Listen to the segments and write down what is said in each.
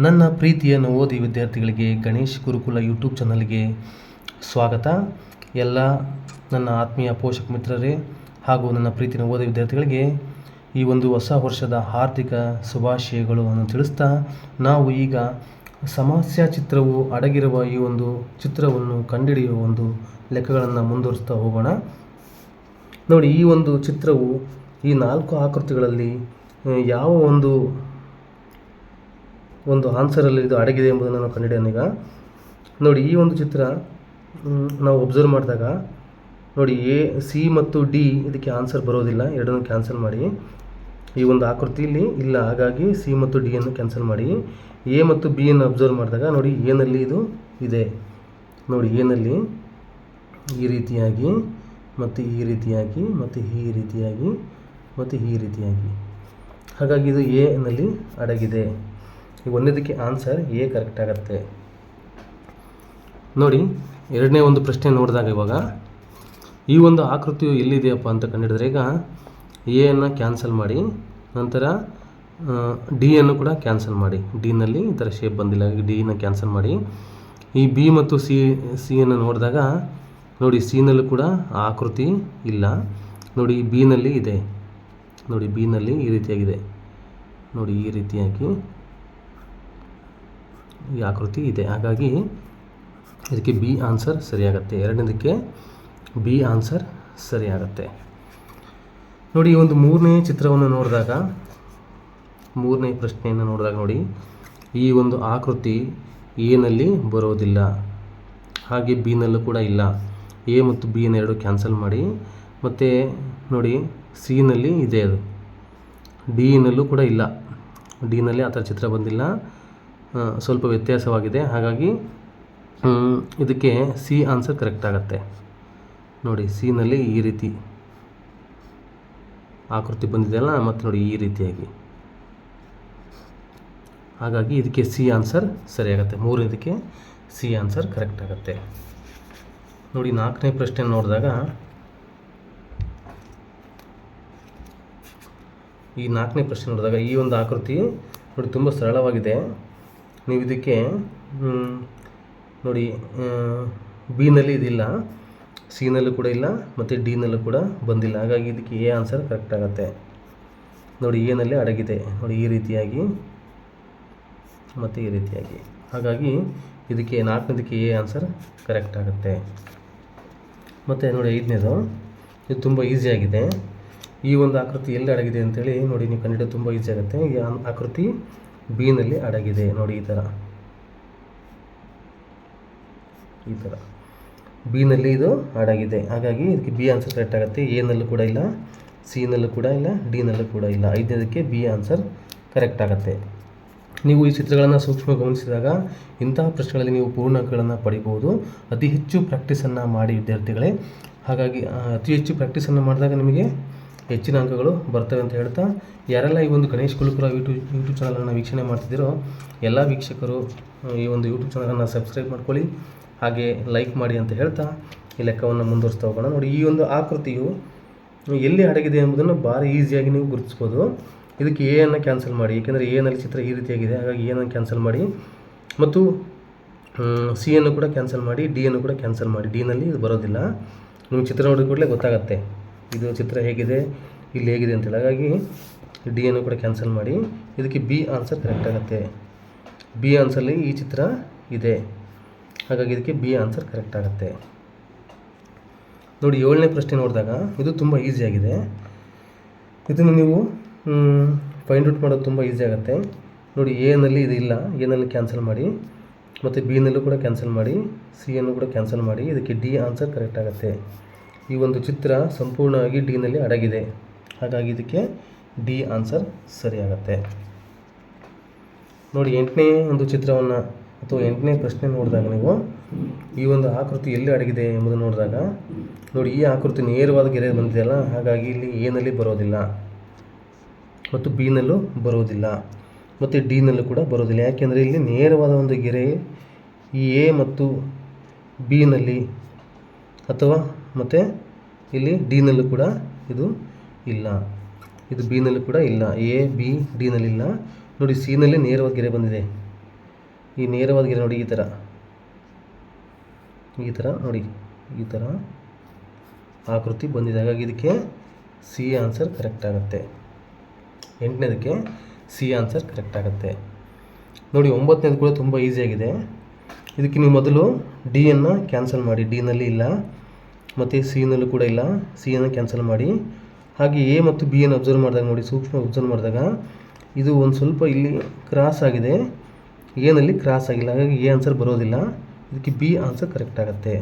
ನನ್ನ ಪ್ರೀತಿಯ ನವೋದಯ ವಿದ್ಯಾರ್ಥಿಗಳಿಗೆ ಗಣೇಶ್ ಗುರುಕುಲ ಯೂಟ್ಯೂಬ್ ಚಾನಲ್ಗೆ ಸ್ವಾಗತ. ಎಲ್ಲ ನನ್ನ ಆತ್ಮೀಯ ಪೋಷಕ ಮಿತ್ರರೇ ಹಾಗೂ ನನ್ನ ಪ್ರೀತಿ ನವೋದಯ ವಿದ್ಯಾರ್ಥಿಗಳಿಗೆ ಈ ಒಂದು ಹೊಸ ವರ್ಷದ ಹಾರ್ದಿಕ ಶುಭಾಶಯಗಳು ಅನ್ನು ತಿಳಿಸ್ತಾ, ನಾವು ಈಗ ಸಮಸ್ಯಾ ಚಿತ್ರವು ಅಡಗಿರುವ ಈ ಒಂದು ಚಿತ್ರವನ್ನು ಕಂಡುಹಿಡಿಯುವ ಒಂದು ಲೆಕ್ಕಗಳನ್ನು ಮುಂದುವರಿಸ್ತಾ ಹೋಗೋಣ. ನೋಡಿ, ಈ ಒಂದು ಚಿತ್ರವು ಈ 4 ಆಕೃತಿಗಳಲ್ಲಿ ಯಾವ ಒಂದು ಆನ್ಸರಲ್ಲಿ ಇದು ಅಡಗಿದೆ ಎಂಬುದನ್ನು ನಾವು ಕಂಡುಹಿಡಿಯೋಣ. ಈಗ ನೋಡಿ, ಈ ಒಂದು ಚಿತ್ರ ನಾವು ಒಬ್ಸರ್ವ್ ಮಾಡಿದಾಗ ನೋಡಿ, ಎ, ಸಿ ಮತ್ತು ಡಿ ಇದಕ್ಕೆ ಆನ್ಸರ್ ಬರೋದಿಲ್ಲ, ಎರಡನ್ನೂ ಕ್ಯಾನ್ಸಲ್ ಮಾಡಿ. ಈ ಒಂದು ಆಕೃತಿಯಲ್ಲಿ ಇಲ್ಲ, ಹಾಗಾಗಿ ಸಿ ಮತ್ತು ಡಿಯನ್ನು ಕ್ಯಾನ್ಸಲ್ ಮಾಡಿ. ಎ ಮತ್ತು ಬಿಯನ್ನು ಅಬ್ಸರ್ವ್ ಮಾಡಿದಾಗ ನೋಡಿ, ಎನಲ್ಲಿ ಇದು ಇದೆ. ನೋಡಿ, ಎನಲ್ಲಿ ಈ ರೀತಿಯಾಗಿ ಮತ್ತು ಈ ರೀತಿಯಾಗಿ ಮತ್ತು ಈ ರೀತಿಯಾಗಿ ಮತ್ತು ಈ ರೀತಿಯಾಗಿ, ಹಾಗಾಗಿ ಇದು ಎನಲ್ಲಿ ಅಡಗಿದೆ. ಈ ಒಂದಕ್ಕೆ ಆನ್ಸರ್ ಎ ಕರೆಕ್ಟ್ ಆಗುತ್ತೆ. ನೋಡಿ, ಎರಡನೇ ಒಂದು ಪ್ರಶ್ನೆ ನೋಡಿದಾಗ ಇವಾಗ ಈ ಒಂದು ಆಕೃತಿಯು ಎಲ್ಲಿದೆಯಪ್ಪ ಅಂತ ಕಂಡುಹಿಡಿದ್ರೆ, ಈಗ ಎಯನ್ನು ಕ್ಯಾನ್ಸಲ್ ಮಾಡಿ, ನಂತರ ಡಿಯನ್ನು ಕೂಡ ಕ್ಯಾನ್ಸಲ್ ಮಾಡಿ. ಡಿನಲ್ಲಿ ಈ ಥರ ಶೇಪ್ ಬಂದಿಲ್ಲ, ಡಿನ ಕ್ಯಾನ್ಸಲ್ ಮಾಡಿ. ಈ ಬಿ ಮತ್ತು ಸಿಯನ್ನು ನೋಡಿದಾಗ ನೋಡಿ, ಸಿನಲ್ಲೂ ಕೂಡ ಆಕೃತಿ ಇಲ್ಲ. ನೋಡಿ, ಬಿನಲ್ಲಿ ಇದೆ. ನೋಡಿ, ಬಿನಲ್ಲಿ ಈ ರೀತಿಯಾಗಿದೆ. ನೋಡಿ, ಈ ರೀತಿಯಾಗಿ ಈ ಆಕೃತಿ ಇದೆ, ಹಾಗಾಗಿ ಇದಕ್ಕೆ ಬಿ ಆನ್ಸರ್ ಸರಿಯಾಗುತ್ತೆ. ಎರಡನೇದಕ್ಕೆ ಬಿ ಆನ್ಸರ್ ಸರಿಯಾಗುತ್ತೆ. ನೋಡಿ, ಈ ಒಂದು ಮೂರನೇ ಚಿತ್ರವನ್ನು ನೋಡಿದಾಗ, ಮೂರನೇ ಪ್ರಶ್ನೆಯನ್ನು ನೋಡಿದಾಗ ನೋಡಿ, ಈ ಒಂದು ಆಕೃತಿ ಎನಲ್ಲಿ ಬರೋದಿಲ್ಲ, ಹಾಗೆ ಬಿನಲ್ಲೂ ಕೂಡ ಇಲ್ಲ. ಎ ಮತ್ತು ಬಿಯನ್ನು ಎರಡು ಕ್ಯಾನ್ಸಲ್ ಮಾಡಿ. ಮತ್ತು ನೋಡಿ, ಸಿನಲ್ಲಿ ಇದೆ, ಅದು ಡಿನಲ್ಲೂ ಕೂಡ ಇಲ್ಲ. ಡಿನಲ್ಲಿ ಆ ಥರ ಚಿತ್ರ ಬಂದಿಲ್ಲ, ಸ್ವಲ್ಪ ವ್ಯತ್ಯಾಸವಾಗಿದೆ, ಹಾಗಾಗಿ ಇದಕ್ಕೆ ಸಿ ಆನ್ಸರ್ ಕರೆಕ್ಟ್ ಆಗುತ್ತೆ. ನೋಡಿ, ಸಿನಲ್ಲಿ ಈ ರೀತಿ ಆಕೃತಿ ಬಂದಿದೆಯಲ್ಲ, ಮತ್ತು ನೋಡಿ ಈ ರೀತಿಯಾಗಿ, ಹಾಗಾಗಿ ಇದಕ್ಕೆ ಸಿ ಆನ್ಸರ್ ಸರಿಯಾಗುತ್ತೆ. ಮೂರನೇದಕ್ಕೆ ಸಿ ಆನ್ಸರ್ ಕರೆಕ್ಟ್ ಆಗುತ್ತೆ. ನೋಡಿ, ನಾಲ್ಕನೇ ಪ್ರಶ್ನೆ ನೋಡಿದಾಗ, ಈ ನಾಲ್ಕನೇ ಪ್ರಶ್ನೆ ನೋಡಿದಾಗ ಈ ಒಂದು ಆಕೃತಿ ನೋಡಿ ತುಂಬ ಸರಳವಾಗಿದೆ. ನೀವು ಇದಕ್ಕೆ ನೋಡಿ, ಬಿನಲ್ಲಿ ಇದಿಲ್ಲ, ಸಿನಲ್ಲೂ ಕೂಡ ಇಲ್ಲ, ಮತ್ತು ಡಿನಲ್ಲೂ ಕೂಡ ಬಂದಿಲ್ಲ, ಹಾಗಾಗಿ ಇದಕ್ಕೆ ಎ ಆನ್ಸರ್ ಕರೆಕ್ಟ್ ಆಗುತ್ತೆ. ನೋಡಿ, ಎನಲ್ಲಿ ಅಡಗಿದೆ. ನೋಡಿ, ಈ ರೀತಿಯಾಗಿ ಮತ್ತು ಈ ರೀತಿಯಾಗಿ, ಹಾಗಾಗಿ ಇದಕ್ಕೆ ನಾಲ್ಕನೇದಕ್ಕೆ ಎ ಆನ್ಸರ್ ಕರೆಕ್ಟ್ ಆಗುತ್ತೆ. ಮತ್ತು ನೋಡಿ, ಐದನೇದು ಇದು ತುಂಬ ಈಸಿಯಾಗಿದೆ. ಈ ಒಂದು ಆಕೃತಿ ಎಲ್ಲಿ ಅಡಗಿದೆ ಅಂತೇಳಿ ನೋಡಿ, ನೀವು ಕಂಡುಹಿಡಿಯೋದು ತುಂಬ ಈಸಿ ಆಗುತ್ತೆ. ಈ ಆಕೃತಿ ಬಿನಲ್ಲಿ ಅಡಗಿದೆ. ನೋಡಿ, ಈ ಥರ ಬಿನಲ್ಲಿ ಇದು ಅಡಗಿದೆ, ಹಾಗಾಗಿ ಇದಕ್ಕೆ ಬಿ ಆನ್ಸರ್ ಕರೆಕ್ಟ್ ಆಗುತ್ತೆ. ಎನಲ್ಲೂ ಕೂಡ ಇಲ್ಲ, ಸಿನಲ್ಲೂ ಕೂಡ ಇಲ್ಲ, ಡಿನಲ್ಲೂ ಕೂಡ ಇಲ್ಲ. ಐದನೇದಕ್ಕೆ ಬಿ ಆನ್ಸರ್ ಕರೆಕ್ಟ್ ಆಗುತ್ತೆ. ನೀವು ಈ ಚಿತ್ರಗಳನ್ನು ಸೂಕ್ಷ್ಮ ಗಮನಿಸಿದಾಗ ಇಂತಹ ಪ್ರಶ್ನೆಗಳಲ್ಲಿ ನೀವು ಪೂರ್ಣ ಅಂಕಗಳನ್ನು ಪಡಿಬೋದು. ಅತಿ ಹೆಚ್ಚು ಪ್ರಾಕ್ಟೀಸನ್ನು ಮಾಡಿ ವಿದ್ಯಾರ್ಥಿಗಳೇ, ಹಾಗಾಗಿ ಅತಿ ಹೆಚ್ಚು ಪ್ರಾಕ್ಟೀಸನ್ನು ಮಾಡಿದಾಗ ನಿಮಗೆ ಹೆಚ್ಚಿನ ಅಂಕಗಳು ಬರ್ತವೆ ಅಂತ ಹೇಳ್ತಾ, ಯಾರೆಲ್ಲ ಈ ಒಂದು ಗಣೇಶ್ ಗುರುಕುಲ ಯೂಟ್ಯೂಬ್ ಚಾನಲನ್ನು ವೀಕ್ಷಣೆ ಮಾಡ್ತಿದ್ದೀರೋ ಎಲ್ಲ ವೀಕ್ಷಕರು ಈ ಒಂದು ಯೂಟ್ಯೂಬ್ ಚಾನಲನ್ನು ಸಬ್ಸ್ಕ್ರೈಬ್ ಮಾಡ್ಕೊಳ್ಳಿ, ಹಾಗೆ ಲೈಕ್ ಮಾಡಿ ಅಂತ ಹೇಳ್ತಾ ಈ ಲೆಕ್ಕವನ್ನು ಮುಂದುವರಿಸ್ತಾ ಹೋಗೋಣ. ನೋಡಿ, ಈ ಒಂದು ಆಕೃತಿಯು ಎಲ್ಲಿ ಅಡಗಿದೆ ಎಂಬುದನ್ನು ಭಾರಿ ಈಸಿಯಾಗಿ ನೀವು ಗುರುತಿಸ್ಬೋದು. ಇದಕ್ಕೆ ಎಯನ್ನು ಕ್ಯಾನ್ಸಲ್ ಮಾಡಿ, ಏಕೆಂದರೆ ಎನಲ್ಲಿ ಚಿತ್ರ ಈ ರೀತಿಯಾಗಿದೆ, ಹಾಗಾಗಿ ಎಯನ್ನು ಕ್ಯಾನ್ಸಲ್ ಮಾಡಿ, ಮತ್ತು ಸಿಯನ್ನು ಕೂಡ ಕ್ಯಾನ್ಸಲ್ ಮಾಡಿ, ಡಿಯನ್ನು ಕೂಡ ಕ್ಯಾನ್ಸಲ್ ಮಾಡಿ. ಡಿನಲ್ಲಿ ಇದು ಬರೋದಿಲ್ಲ, ನಿಮಗೆ ಚಿತ್ರ ನೋಡಿದ ಕೂಡಲೇ ಗೊತ್ತಾಗುತ್ತೆ ಇದು ಚಿತ್ರ ಹೇಗಿದೆ, ಇಲ್ಲಿ ಹೇಗಿದೆ ಅಂತೇಳಿ, ಹಾಗಾಗಿ ಡಿಯನ್ನು ಕೂಡ ಕ್ಯಾನ್ಸಲ್ ಮಾಡಿ. ಇದಕ್ಕೆ ಬಿ ಆನ್ಸರ್ ಕರೆಕ್ಟ್ ಆಗುತ್ತೆ. ಬಿ ಆನ್ಸರ್ಲಿ ಈ ಚಿತ್ರ ಇದೆ, ಹಾಗಾಗಿ ಇದಕ್ಕೆ ಬಿ ಆನ್ಸರ್ ಕರೆಕ್ಟ್ ಆಗುತ್ತೆ. ನೋಡಿ, ಏಳನೇ ಪ್ರಶ್ನೆ ನೋಡಿದಾಗ ಇದು ತುಂಬ ಈಸಿಯಾಗಿದೆ. ಇದನ್ನು ನೀವು ಫೈಂಡ್ ಔಟ್ ಮಾಡೋದು ತುಂಬ ಈಸಿ ಆಗುತ್ತೆ. ನೋಡಿ, ಎನಲ್ಲಿ ಇದು ಇಲ್ಲ, ಎನಲ್ಲಿ ಕ್ಯಾನ್ಸಲ್ ಮಾಡಿ, ಮತ್ತು ಬಿನಲ್ಲೂ ಕೂಡ ಕ್ಯಾನ್ಸಲ್ ಮಾಡಿ, ಸಿಯನ್ನು ಕೂಡ ಕ್ಯಾನ್ಸಲ್ ಮಾಡಿ. ಇದಕ್ಕೆ ಡಿ ಆನ್ಸರ್ ಕರೆಕ್ಟ್ ಆಗುತ್ತೆ. ಈ ಒಂದು ಚಿತ್ರ ಸಂಪೂರ್ಣವಾಗಿ ಡಿನಲ್ಲಿ ಅಡಗಿದೆ, ಹಾಗಾಗಿ ಇದಕ್ಕೆ ಡಿ ಆನ್ಸರ್ ಸರಿಯಾಗುತ್ತೆ. ನೋಡಿ, ಎಂಟನೇ ಒಂದು ಚಿತ್ರವನ್ನು ಅಥವಾ ಎಂಟನೇ ಪ್ರಶ್ನೆ ನೋಡಿದಾಗ ನೀವು ಈ ಒಂದು ಆಕೃತಿ ಎಲ್ಲಿ ಅಡಗಿದೆ ಎಂಬುದನ್ನು ನೋಡಿದಾಗ ನೋಡಿ, ಈ ಆಕೃತಿ ನೇರವಾದ ಗೆರೆ ಬಂದಿದೆಯಲ್ಲ, ಹಾಗಾಗಿ ಇಲ್ಲಿ ಎನಲ್ಲಿ ಬರೋದಿಲ್ಲ, ಮತ್ತು ಬಿನಲ್ಲೂ ಬರೋದಿಲ್ಲ, ಮತ್ತು ಡಿನಲ್ಲೂ ಕೂಡ ಬರೋದಿಲ್ಲ. ಯಾಕೆಂದರೆ ಇಲ್ಲಿ ನೇರವಾದ ಒಂದು ಗೆರೆ ಈ ಎ ಮತ್ತು ಬಿನಲ್ಲಿ, ಅಥವಾ ಮತ್ತು ಇಲ್ಲಿ ಡಿನಲ್ಲೂ ಕೂಡ ಇದು ಇಲ್ಲ, ಇದು ಬಿನಲ್ಲೂ ಕೂಡ ಇಲ್ಲ, ಎ ಬಿ ಡಿನಲ್ಲಿಲ್ಲ. ನೋಡಿ, ಸಿನಲ್ಲಿ ನೇರವಾದ ಗೆರೆ ಬಂದಿದೆ, ಈ ನೇರವಾದ ಗೆರೆ ನೋಡಿ, ಈ ಥರ ನೋಡಿ, ಈ ಥರ ಆಕೃತಿ ಬಂದಿದೆ. ಹಾಗಾಗಿ ಇದಕ್ಕೆ ಸಿ ಆನ್ಸರ್ ಕರೆಕ್ಟ್ ಆಗುತ್ತೆ. 8ನೇದಕ್ಕೆ ಸಿ ಆನ್ಸರ್ ಕರೆಕ್ಟ್ ಆಗುತ್ತೆ. ನೋಡಿ 9ನೇದು ಕೂಡ ತುಂಬ ಈಸಿಯಾಗಿದೆ. ಇದಕ್ಕೆ ನೀವು ಮೊದಲು ಡಿಯನ್ನು ಕ್ಯಾನ್ಸಲ್ ಮಾಡಿ, ಡಿನಲ್ಲಿ ಇಲ್ಲ, ಮತ್ತು ಸಿನಲ್ಲೂ ಕೂಡ ಇಲ್ಲ, ಸಿಯನ್ನು ಕ್ಯಾನ್ಸಲ್ ಮಾಡಿ. ಹಾಗೆ ಎ ಮತ್ತು ಬಿಯನ್ನು ಅಬ್ಸರ್ವ್ ಮಾಡಿದಾಗ ನೋಡಿ, ಸೂಕ್ಷ್ಮ ಅಬ್ಸರ್ವ್ ಮಾಡಿದಾಗ ಇದು ಒಂದು ಸ್ವಲ್ಪ ಇಲ್ಲಿ ಕ್ರಾಸ್ ಆಗಿದೆ, ಎನಲ್ಲಿ ಕ್ರಾಸ್ ಆಗಿಲ್ಲ, ಹಾಗಾಗಿ ಎ ಆನ್ಸರ್ ಬರೋದಿಲ್ಲ. ಇದಕ್ಕೆ ಬಿ ಆನ್ಸರ್ ಕರೆಕ್ಟ್ ಆಗುತ್ತೆ.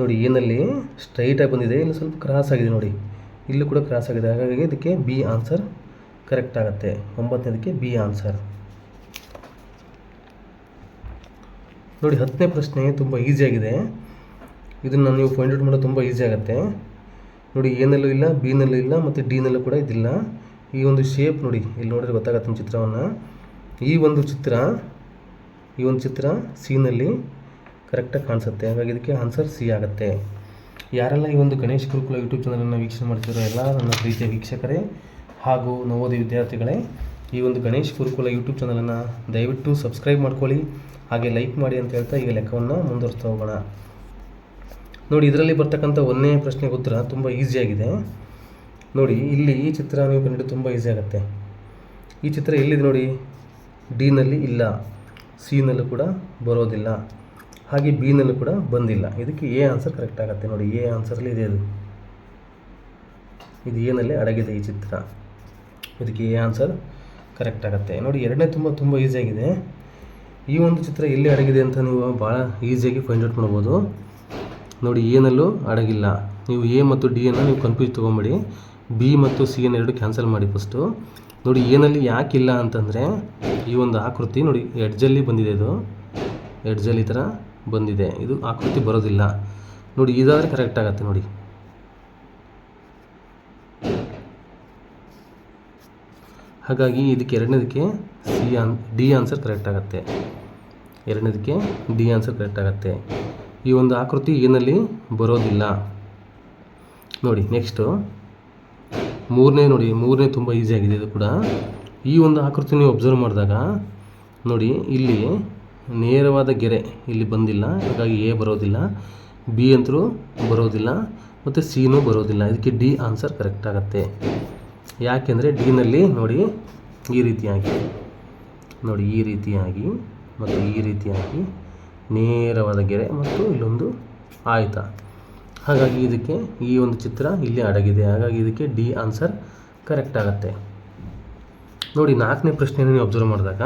ನೋಡಿ ಎನಲ್ಲಿ ಸ್ಟ್ರೈಟಾಗಿ ಬಂದಿದೆ, ಇಲ್ಲಿ ಸ್ವಲ್ಪ ಕ್ರಾಸ್ ಆಗಿದೆ ನೋಡಿ, ಇಲ್ಲೂ ಕೂಡ ಕ್ರಾಸ್ ಆಗಿದೆ, ಹಾಗಾಗಿ ಇದಕ್ಕೆ ಬಿ ಆನ್ಸರ್ ಕರೆಕ್ಟ್ ಆಗುತ್ತೆ. 9ನೇದಕ್ಕೆ ಬಿ ಆನ್ಸರ್. ನೋಡಿ 10ನೇ ಪ್ರಶ್ನೆ ತುಂಬ ಈಸಿಯಾಗಿದೆ. ಇದನ್ನು ನೀವು ಫೈಂಡ್ ಔಟ್ ಮಾಡೋದು ತುಂಬ ಈಸಿ ಆಗುತ್ತೆ. ನೋಡಿ ಎನಲ್ಲೂ ಇಲ್ಲ, ಬಿನಲ್ಲೂ ಇಲ್ಲ, ಮತ್ತು ಡಿನಲ್ಲೂ ಕೂಡ ಇದಿಲ್ಲ. ಈ ಒಂದು ಶೇಪ್ ನೋಡಿ, ಇಲ್ಲಿ ನೋಡಿದ್ರೆ ಗೊತ್ತಾಗತ್ತೆ ನಿಮ್ಮ ಚಿತ್ರವನ್ನು. ಈ ಒಂದು ಚಿತ್ರ ಸಿನಲ್ಲಿ ಕರೆಕ್ಟಾಗಿ ಕಾಣಿಸುತ್ತೆ, ಹಾಗಾಗಿ ಇದಕ್ಕೆ ಆನ್ಸರ್ ಸಿ ಆಗುತ್ತೆ. ಯಾರೆಲ್ಲ ಈ ಒಂದು ಗಣೇಶ್ ಗುರುಕುಲ ಯೂಟ್ಯೂಬ್ ಚಾನಲನ್ನು ವೀಕ್ಷಣೆ ಮಾಡ್ತಿರೋ ಎಲ್ಲ ನನ್ನ ಪ್ರೀತಿಯ ವೀಕ್ಷಕರೇ ಹಾಗೂ ನವೋದಯ ವಿದ್ಯಾರ್ಥಿಗಳೇ, ಈ ಒಂದು ಗಣೇಶ್ ಗುರುಕುಲ ಯೂಟ್ಯೂಬ್ ಚಾನಲನ್ನು ದಯವಿಟ್ಟು ಸಬ್ಸ್ಕ್ರೈಬ್ ಮಾಡ್ಕೊಳ್ಳಿ, ಹಾಗೆ ಲೈಕ್ ಮಾಡಿ ಅಂತ ಹೇಳ್ತಾ ಈಗ ಲೆಕ್ಕವನ್ನು ಮುಂದುವರಿಸ್ತಾ ಹೋಗೋಣ. ನೋಡಿ ಇದರಲ್ಲಿ ಬರ್ತಕ್ಕಂಥ 1ನೇ ಪ್ರಶ್ನೆಗೆ ಉತ್ತರ ತುಂಬ ಈಸಿಯಾಗಿದೆ. ನೋಡಿ ಇಲ್ಲಿ ಈ ಚಿತ್ರ ನೀವು ಕಂಡು ತುಂಬ ಈಸಿ ಆಗುತ್ತೆ. ಈ ಚಿತ್ರ ಎಲ್ಲಿದೆ ನೋಡಿ, ಡಿನಲ್ಲಿ ಇಲ್ಲ, ಸಿನಲ್ಲೂ ಕೂಡ ಬರೋದಿಲ್ಲ, ಹಾಗೆ ಬಿನಲ್ಲೂ ಕೂಡ ಬಂದಿಲ್ಲ. ಇದಕ್ಕೆ ಎ ಆನ್ಸರ್ ಕರೆಕ್ಟ್ ಆಗುತ್ತೆ. ನೋಡಿ ಎ ಆನ್ಸರಲ್ಲಿ ಇದೆ, ಇದು ಎನಲ್ಲಿ ಅಡಗಿದೆ ಈ ಚಿತ್ರ, ಇದಕ್ಕೆ ಎ ಆನ್ಸರ್ ಕರೆಕ್ಟ್ ಆಗುತ್ತೆ. ನೋಡಿ 2ನೇ ತುಂಬ ಈಸಿಯಾಗಿದೆ. ಈ ಒಂದು ಚಿತ್ರ ಎಲ್ಲಿ ಅಡಗಿದೆ ಅಂತ ನೀವು ಭಾಳ ಈಸಿಯಾಗಿ ಫೈಂಡ್ ಔಟ್ ಮಾಡ್ಬೋದು. ನೋಡಿ ಎನಲ್ಲೂ ಅಡಗಿಲ್ಲ. ನೀವು ಎ ಮತ್ತು ಡಿಯನ್ನು ನೀವು ಕನ್ಫ್ಯೂಸ್ ತೊಗೊಂಬೇಡಿ, ಬಿ ಮತ್ತು ಸಿಯನ್ನು ಎರಡು ಕ್ಯಾನ್ಸಲ್ ಮಾಡಿ ಫಸ್ಟು. ನೋಡಿ ಎನಲ್ಲಿ ಯಾಕಿಲ್ಲ ಅಂತಂದರೆ ಈ ಒಂದು ಆಕೃತಿ ನೋಡಿ ಎಡ್ಜಲ್ಲಿ ಬಂದಿದೆ, ಇದು ಎಡ್ಜಲ್ಲಿ ಈ ಥರ ಬಂದಿದೆ, ಇದು ಆಕೃತಿ ಬರೋದಿಲ್ಲ. ನೋಡಿ ಇದಾದರೆ ಕರೆಕ್ಟ್ ಆಗುತ್ತೆ. ನೋಡಿ ಹಾಗಾಗಿ ಇದಕ್ಕೆ 2ನೇದಕ್ಕೆ ಡಿ ಆನ್ಸರ್ ಕರೆಕ್ಟ್ ಆಗುತ್ತೆ. 2ನೇದಕ್ಕೆ ಡಿ ಆನ್ಸರ್ ಕರೆಕ್ಟ್ ಆಗುತ್ತೆ. ಈ ಒಂದು ಆಕೃತಿ ಏನಲ್ಲಿ ಬರೋದಿಲ್ಲ. ನೋಡಿ ನೆಕ್ಸ್ಟು 3ನೇ ನೋಡಿ, 3ನೇ ತುಂಬ ಈಸಿಯಾಗಿದೆ ಇದು ಕೂಡ. ಈ ಒಂದು ಆಕೃತಿ ನೀವು ಅಬ್ಸರ್ವ್ ಮಾಡಿದಾಗ ನೋಡಿ ಇಲ್ಲಿ ನೇರವಾದ ಗೆರೆ ಇಲ್ಲಿ ಬಂದಿಲ್ಲ, ಹಾಗಾಗಿ ಎ ಬರೋದಿಲ್ಲ, ಬಿ ಅಂತರೂ ಬರೋದಿಲ್ಲ, ಮತ್ತು ಸಿನೂ ಬರೋದಿಲ್ಲ. ಇದಕ್ಕೆ ಡಿ ಆನ್ಸರ್ ಕರೆಕ್ಟ್ ಆಗುತ್ತೆ. ಯಾಕೆಂದರೆ ಡಿನಲ್ಲಿ ನೋಡಿ ಈ ರೀತಿಯಾಗಿ ನೋಡಿ, ಈ ರೀತಿಯಾಗಿ ಮತ್ತು ಈ ರೀತಿಯಾಗಿ ನೇರವಾದ ಗೆರೆ ಮತ್ತು ಇಲ್ಲೊಂದು ಆಯಿತ, ಹಾಗಾಗಿ ಇದಕ್ಕೆ ಈ ಒಂದು ಚಿತ್ರ ಇಲ್ಲಿ ಅಡಗಿದೆ, ಹಾಗಾಗಿ ಇದಕ್ಕೆ ಡಿ ಆನ್ಸರ್ ಕರೆಕ್ಟ್ ಆಗುತ್ತೆ. ನೋಡಿ 4ನೇ ಪ್ರಶ್ನೆಯನ್ನು ನೀವು ಅಬ್ಸರ್ವ್ ಮಾಡಿದಾಗ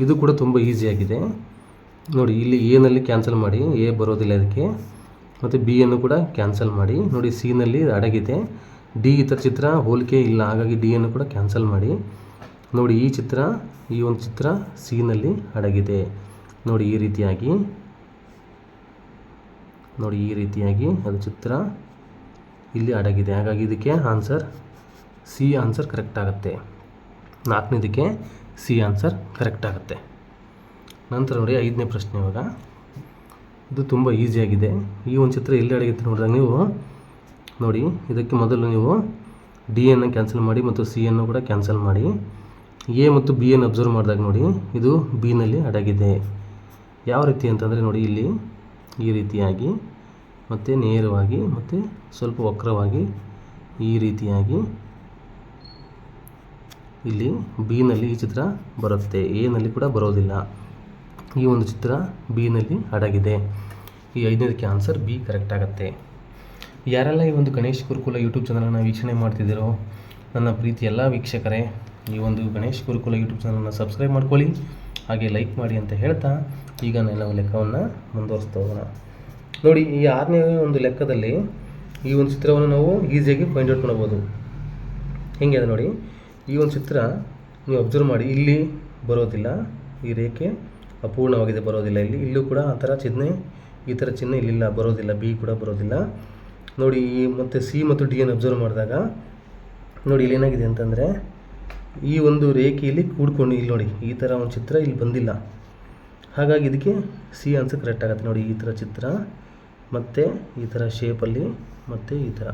ಇದು ಕೂಡ ತುಂಬ ಈಸಿಯಾಗಿದೆ. ನೋಡಿ ಇಲ್ಲಿ ಎನಲ್ಲಿ ಕ್ಯಾನ್ಸಲ್ ಮಾಡಿ, ಎ ಬರೋದಿಲ್ಲ ಇದಕ್ಕೆ, ಮತ್ತು ಬಿಯನ್ನು ಕೂಡ ಕ್ಯಾನ್ಸಲ್ ಮಾಡಿ. ನೋಡಿ ಸಿನಲ್ಲಿ ಅಡಗಿದೆ, ಡಿ ಈ ಥರ ಚಿತ್ರ ಹೋಲಿಕೆ ಇಲ್ಲ, ಹಾಗಾಗಿ ಡಿಯನ್ನು ಕೂಡ ಕ್ಯಾನ್ಸಲ್ ಮಾಡಿ. ನೋಡಿ ಈ ಒಂದು ಚಿತ್ರ ಸಿನಲ್ಲಿ ಅಡಗಿದೆ. ನೋಡಿ ಈ ರೀತಿಯಾಗಿ ಅದು ಚಿತ್ರ ಇಲ್ಲಿ ಅಡಗಿದೆ, ಹಾಗಾಗಿ ಇದಕ್ಕೆ ಆನ್ಸರ್ ಸಿ ಆನ್ಸರ್ ಕರೆಕ್ಟ್ ಆಗುತ್ತೆ. 4ನೇದಕ್ಕೆ ಸಿ ಆನ್ಸರ್ ಕರೆಕ್ಟ್ ಆಗುತ್ತೆ. ನಂತರ ನೋಡಿ 5ನೇ ಪ್ರಶ್ನೆ. ಇವಾಗ ಇದು ತುಂಬ ಈಸಿಯಾಗಿದೆ. ಈ ಒಂದು ಚಿತ್ರ ಎಲ್ಲಿ ಅಡಗುತ್ತೆ ನೋಡಿದಾಗ ನೀವು ನೋಡಿ, ಇದಕ್ಕೆ ಮೊದಲು ನೀವು ಡಿಯನ್ನು ಕ್ಯಾನ್ಸಲ್ ಮಾಡಿ ಮತ್ತು ಸಿಯನ್ನು ಕೂಡ ಕ್ಯಾನ್ಸಲ್ ಮಾಡಿ. ಎ ಮತ್ತು ಬಿಯನ್ನು ಅಬ್ಸರ್ವ್ ಮಾಡಿದಾಗ ನೋಡಿ ಇದು ಬಿನಲ್ಲಿ ಅಡಗಿದೆ. ಯಾವ ರೀತಿ ಅಂತಂದರೆ ನೋಡಿ ಇಲ್ಲಿ ಈ ರೀತಿಯಾಗಿ ಮತ್ತು ನೇರವಾಗಿ ಮತ್ತು ಸ್ವಲ್ಪ ವಕ್ರವಾಗಿ ಈ ರೀತಿಯಾಗಿ ಇಲ್ಲಿ ಬಿನಲ್ಲಿ ಈ ಚಿತ್ರ ಬರುತ್ತೆ, ಎನಲ್ಲಿ ಕೂಡ ಬರೋದಿಲ್ಲ. ಈ ಒಂದು ಚಿತ್ರ ಬಿನಲ್ಲಿ ಅಡಗಿದೆ. ಈ 5ನೇದಕ್ಕೆ ಆನ್ಸರ್ ಬಿ ಕರೆಕ್ಟ್ ಆಗುತ್ತೆ. ಯಾರೆಲ್ಲ ಈ ಒಂದು ಗಣೇಶ್ ಗುರುಕುಲ ಯೂಟ್ಯೂಬ್ ಚಾನಲನ್ನು ವೀಕ್ಷಣೆ ಮಾಡ್ತಿದ್ದೀರೋ ನನ್ನ ಪ್ರೀತಿ ಎಲ್ಲ ವೀಕ್ಷಕರೇ, ಈ ಒಂದು ಗಣೇಶ್ ಗುರುಕುಲ ಯೂಟ್ಯೂಬ್ ಚಾನಲನ್ನು ಸಬ್ಸ್ಕ್ರೈಬ್ ಮಾಡ್ಕೊಳ್ಳಿ, ಹಾಗೆ ಲೈಕ್ ಮಾಡಿ ಅಂತ ಹೇಳ್ತಾ ಈಗ ನಾವು ಲೆಕ್ಕವನ್ನು ಮುಂದುವರಿಸ್ತಾ ಹೋಗೋಣ. ನೋಡಿ ಈ 6ನೇ ಒಂದು ಲೆಕ್ಕದಲ್ಲಿ ಈ ಒಂದು ಚಿತ್ರವನ್ನು ನಾವು ಈಸಿಯಾಗಿ ಫೈಂಡ್ ಔಟ್ ಮಾಡ್ಬೋದು. ಹೆಂಗೆ ಅದು ನೋಡಿ, ಈ ಒಂದು ಚಿತ್ರ ನೀವು ಅಬ್ಸರ್ವ್ ಮಾಡಿ, ಇಲ್ಲಿ ಬರೋದಿಲ್ಲ, ಈ ರೇಖೆ ಅಪೂರ್ಣವಾಗಿದೆ, ಬರೋದಿಲ್ಲ. ಇಲ್ಲೂ ಕೂಡ ಆ ಥರ ಈ ಥರ ಚಿಹ್ನೆ ಇಲ್ಲಿಲ್ಲ, ಬರೋದಿಲ್ಲ. ಬಿ ಕೂಡ ಬರೋದಿಲ್ಲ. ನೋಡಿ ಮತ್ತು ಸಿ ಮತ್ತು ಡಿಯನ್ನು ಅಬ್ಸರ್ವ್ ಮಾಡಿದಾಗ ನೋಡಿ ಇಲ್ಲಿ ಏನಾಗಿದೆ ಅಂತಂದರೆ ಈ ಒಂದು ರೇಖೆಯಲ್ಲಿ ಕೂಡ್ಕೊಂಡು ಇಲ್ಲಿ ನೋಡಿ ಈ ಥರ ಒಂದು ಚಿತ್ರ ಇಲ್ಲಿ ಬಂದಿಲ್ಲ, ಹಾಗಾಗಿ ಇದಕ್ಕೆ ಸಿ ಆನ್ಸರ್ ಕರೆಕ್ಟ್ ಆಗುತ್ತೆ. ನೋಡಿ ಈ ಥರ ಚಿತ್ರ ಮತ್ತು ಈ ಥರ ಶೇಪಲ್ಲಿ ಮತ್ತು ಈ ಥರ,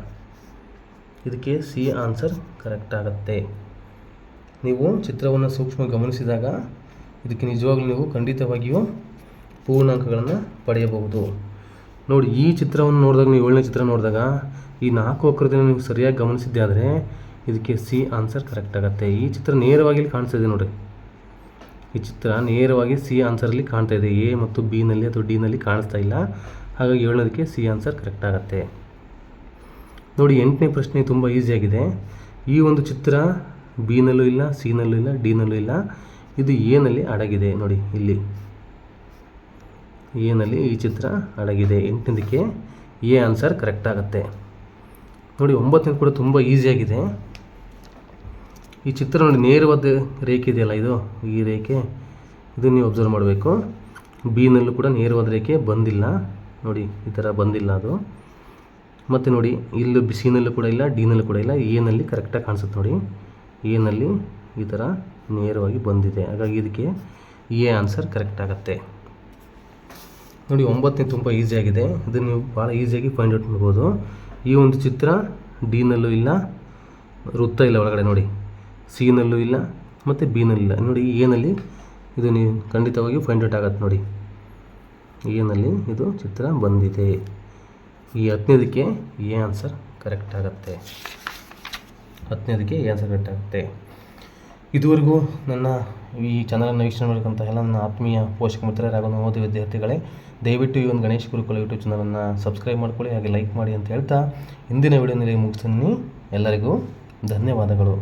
ಇದಕ್ಕೆ ಸಿ ಆನ್ಸರ್ ಕರೆಕ್ಟ್ ಆಗುತ್ತೆ. ನೀವು ಚಿತ್ರವನ್ನು ಸೂಕ್ಷ್ಮ ಗಮನಿಸಿದಾಗ ಇದಕ್ಕೆ ನಿಜವಾಗ್ಲೂ ನೀವು ಖಂಡಿತವಾಗಿಯೂ ಪೂರ್ಣಾಂಕಗಳನ್ನು ಪಡೆಯಬಹುದು. ನೋಡಿ, ಈ ಚಿತ್ರವನ್ನು ನೋಡಿದಾಗ, ನೀವು 7ನೇ ಚಿತ್ರ ನೋಡಿದಾಗ ಈ 4 ವಕ್ರತೆಯನ್ನು ನೀವು ಸರಿಯಾಗಿ ಗಮನಿಸಿದ್ದೆ ಆದರೆ ಇದಕ್ಕೆ ಸಿ ಆನ್ಸರ್ ಕರೆಕ್ಟ್ ಆಗುತ್ತೆ. ಈ ಚಿತ್ರ ನೇರವಾಗಿ ಇಲ್ಲಿ ಕಾಣಿಸ್ತಾ ಇದೆ ನೋಡಿ, ಈ ಚಿತ್ರ ನೇರವಾಗಿ ಸಿ ಆನ್ಸರಲ್ಲಿ ಕಾಣ್ತಾ ಇದೆ. ಎ ಮತ್ತು ಬಿನಲ್ಲಿ ಅಥವಾ ಡಿನಲ್ಲಿ ಕಾಣಿಸ್ತಾ ಇಲ್ಲ. ಹಾಗಾಗಿ 7ನೇದಕ್ಕೆ ಸಿ ಆನ್ಸರ್ ಕರೆಕ್ಟ್ ಆಗುತ್ತೆ. ನೋಡಿ, 8ನೇ ಪ್ರಶ್ನೆ ತುಂಬ ಈಸಿಯಾಗಿದೆ. ಈ ಒಂದು ಚಿತ್ರ ಬಿನಲ್ಲೂ ಇಲ್ಲ, ಸಿನಲ್ಲೂ ಇಲ್ಲ, ಡಿನಲ್ಲೂ ಇಲ್ಲ. ಇದು ಎನಲ್ಲಿ ಅಡಗಿದೆ. ನೋಡಿ, ಇಲ್ಲಿ ಎನಲ್ಲಿ ಈ ಚಿತ್ರ ಅಡಗಿದೆ. 8ನೇದಕ್ಕೆ ಎ ಆನ್ಸರ್ ಕರೆಕ್ಟ್ ಆಗುತ್ತೆ. ನೋಡಿ, 9ನೇದು ಕೂಡ ತುಂಬ ಈಸಿಯಾಗಿದೆ. ಈ ಚಿತ್ರ ನೋಡಿ, ನೇರವಾದ ರೇಖೆ ಇದೆಯಲ್ಲ, ಈ ರೇಖೆ ಇದು ನೀವು ಅಬ್ಸರ್ವ್ ಮಾಡಬೇಕು. ಬಿನಲ್ಲೂ ಕೂಡ ನೇರವಾದ ರೇಖೆ ಬಂದಿಲ್ಲ. ನೋಡಿ, ಈ ಥರ ಬಂದಿಲ್ಲ ಅದು. ಮತ್ತು ನೋಡಿ, ಇಲ್ಲೂ ಸಿನಲ್ಲೂ ಕೂಡ ಇಲ್ಲ, ಡಿನಲ್ಲೂ ಕೂಡ ಇಲ್ಲ. ಎನಲ್ಲಿ ಕರೆಕ್ಟಾಗಿ ಕಾಣಿಸುತ್ತೆ ನೋಡಿ, ಎನಲ್ಲಿ ಈ ಥರ ನೇರವಾಗಿ ಬಂದಿದೆ. ಹಾಗಾಗಿ ಇದಕ್ಕೆ ಎ ಆನ್ಸರ್ ಕರೆಕ್ಟ್ ಆಗುತ್ತೆ. ನೋಡಿ, 9ನೇ ತುಂಬ ಈಸಿಯಾಗಿದೆ. ಇದನ್ನು ನೀವು ಭಾಳ ಈಸಿಯಾಗಿ ಫೈಂಡ್ ಔಟ್ ಮಾಡ್ಬೋದು. ಈ ಒಂದು ಚಿತ್ರ ಡಿನಲ್ಲೂ ಇಲ್ಲ, ವೃತ್ತ ಇಲ್ಲ ಒಳಗಡೆ. ನೋಡಿ, ಸಿನಲ್ಲೂ ಇಲ್ಲ ಮತ್ತು ಬಿನಲ್ಲೂ ಇಲ್ಲ. ನೋಡಿ, ಎನಲ್ಲಿ ಇದು ನೀವು ಖಂಡಿತವಾಗಿ ಫೈಂಡ್ ಔಟ್ ಆಗುತ್ತೆ. ನೋಡಿ, ಎನಲ್ಲಿ ಇದು ಚಿತ್ರ ಬಂದಿದೆ. ಈ 10ನೇದಕ್ಕೆ ಎ ಆನ್ಸರ್ ಕರೆಕ್ಟ್ ಆಗುತ್ತೆ. 10ನೇದಕ್ಕೆ ಎ ಆನ್ಸರ್ ಕರೆಕ್ಟ್ ಆಗುತ್ತೆ. ಇದುವರೆಗೂ ನನ್ನ ಈ ಚಾನಲನ್ನು ವೀಕ್ಷಣೆ ಮಾಡಬೇಕಂತ ಎಲ್ಲ ನನ್ನ ಆತ್ಮೀಯ ಪೋಷಕ ಮಿತ್ರರೇ ಹಾಗೂ ಓದುವ ವಿದ್ಯಾರ್ಥಿಗಳೇ, ದಯವಿಟ್ಟು ಈ ಒಂದು ಗಣೇಶ್ ಗುರುಕುಲ ಯೂಟ್ಯೂಬ್ ಚಾನಲನ್ನು ಸಬ್ಸ್ಕ್ರೈಬ್ ಮಾಡ್ಕೊಳ್ಳಿ, ಹಾಗೆ ಲೈಕ್ ಮಾಡಿ ಅಂತ ಹೇಳ್ತಾ ಇಂದಿನ ವಿಡಿಯೋನಲ್ಲಿ ಮುಗಿಸ್ತೀನಿ. ಎಲ್ಲರಿಗೂ ಧನ್ಯವಾದಗಳು.